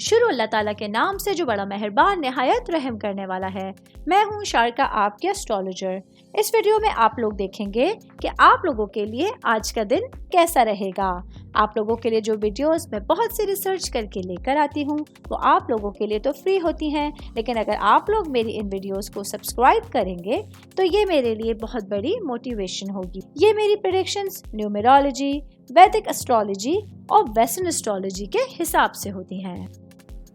شروع اللہ تعالیٰ کے نام سے جو بڑا مہربان نہایت رحم کرنے والا ہے۔ میں ہوں شارکا، آپ کے اسٹرالوجر۔ اس ویڈیو میں آپ لوگ دیکھیں گے کہ آپ لوگوں کے لیے آج کا دن کیسا رہے گا۔ آپ لوگوں کے لیے جو ویڈیوز میں بہت سی ریسرچ کر کے لے کر آتی ہوں وہ آپ لوگوں کے لیے تو فری ہوتی ہیں، لیکن اگر آپ لوگ میری ان ویڈیوز کو سبسکرائب کریں گے تو یہ میرے لیے بہت بڑی موٹیویشن ہوگی۔ یہ میری پریڈکشنز نیومرولوجی، ویدک اسٹرالوجی اور ویسٹرن اسٹرالوجی کے حساب سے ہوتی ہیں۔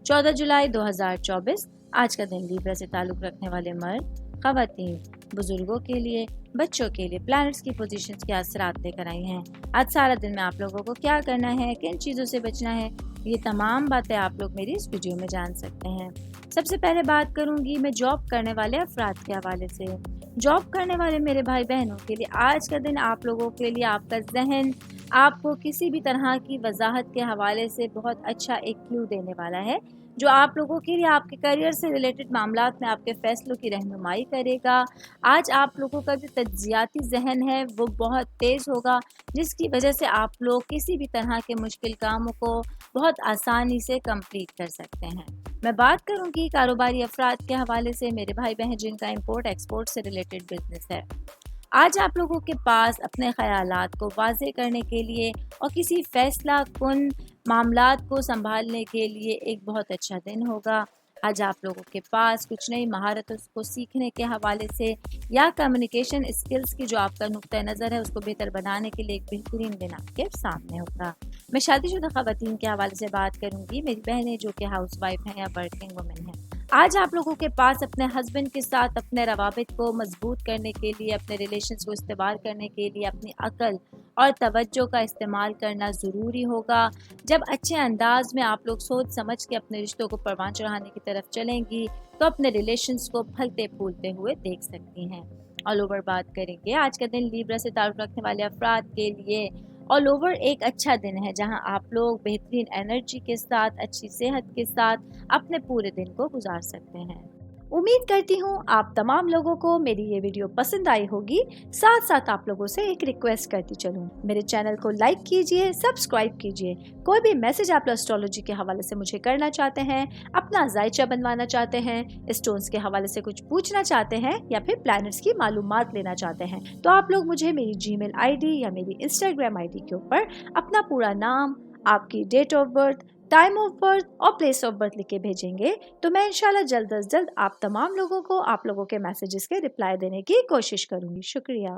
14 جولائی 2024 آج کا دن لیبرا سے تعلق رکھنے والے مرد، خواتین، بزرگوں کے لیے، بچوں کے لیے پلانٹس کی پوزیشنز کے اثرات لے کر آئی ہیں۔ آج سارا دن میں آپ لوگوں کو کیا کرنا ہے، کن چیزوں سے بچنا ہے، یہ تمام باتیں آپ لوگ میری اس ویڈیو میں جان سکتے ہیں۔ سب سے پہلے بات کروں گی میں جاب کرنے والے افراد کے حوالے سے۔ جاب کرنے والے میرے بھائی بہنوں کے لیے آج کا دن آپ لوگوں کے لیے آپ کا ذہن آپ کو کسی بھی طرح کی وضاحت کے حوالے سے بہت اچھا ایک کلو دینے والا ہے، جو آپ لوگوں کے لیے آپ کے کیریئر سے ریلیٹڈ معاملات میں آپ کے فیصلوں کی رہنمائی کرے گا۔ آج آپ لوگوں کا جو تجزیاتی ذہن ہے وہ بہت تیز ہوگا، جس کی وجہ سے آپ لوگ کسی بھی طرح کے مشکل کاموں کو بہت آسانی سے کمپلیٹ کر سکتے ہیں۔ میں بات کروں گی کاروباری افراد کے حوالے سے، میرے بھائی بہن جن کا امپورٹ ایکسپورٹ سے ریلیٹڈ بزنس ہے۔ آج آپ لوگوں کے پاس اپنے خیالات کو واضح کرنے کے لیے اور کسی فیصلہ کن معاملات کو سنبھالنے کے لیے ایک بہت اچھا دن ہوگا۔ آج آپ لوگوں کے پاس کچھ نئی مہارتوں کو سیکھنے کے حوالے سے یا کمیونیکیشن اسکلز کی جو آپ کا نقطہ نظر ہے اس کو بہتر بنانے کے لیے ایک بہترین دن آپ کے سامنے ہوگا۔ میں شادی شدہ خواتین کے حوالے سے بات کروں گی، میری بہنیں جو کہ ہاؤس وائف ہیں یا ورکنگ وومن ہیں۔ آج آپ لوگوں کے پاس اپنے ہسبینڈ کے ساتھ اپنے روابط کو مضبوط کرنے کے لیے، اپنے ریلیشنز کو استوار کرنے کے لیے اپنی عقل اور توجہ کا استعمال کرنا ضروری ہوگا۔ جب اچھے انداز میں آپ لوگ سوچ سمجھ کے اپنے رشتوں کو پروان چڑھانے کی طرف چلیں گی تو اپنے ریلیشنز کو پھلتے پھولتے ہوئے دیکھ سکتی ہیں۔ آل اوور بات کریں گے آج کا دن لیبرا سے تعلق رکھنے والے افراد کے لیے آل اوور ایک اچھا دن ہے، جہاں آپ لوگ بہترین انرجی کے ساتھ، اچھی صحت کے ساتھ اپنے پورے دن کو گزار سکتے ہیں۔ امید کرتی ہوں آپ تمام لوگوں کو میری یہ ویڈیو پسند آئی ہوگی۔ ساتھ ساتھ آپ لوگوں سے ایک ریکویسٹ کرتی چلوں، میرے چینل کو لائک کیجئے، سبسکرائب کیجئے۔ کوئی بھی میسج آپ اسٹرالوجی کے حوالے سے مجھے کرنا چاہتے ہیں، اپنا ذائچہ بنوانا چاہتے ہیں، اسٹونز کے حوالے سے کچھ پوچھنا چاہتے ہیں یا پھر پلانٹس کی معلومات لینا چاہتے ہیں تو آپ لوگ مجھے میری جی میل آئی ڈی یا میری انسٹاگرام آئی ڈی کے اوپر اپنا پورا نام، آپ کی date of birth, time of birth اور پلیس آف برتھ لکھ کے بھیجیں گے تو میں انشاءاللہ جلد از جلد آپ تمام لوگوں کو آپ لوگوں کے میسیجز کے رپلائی دینے کی کوشش کروں گی۔ شکریہ۔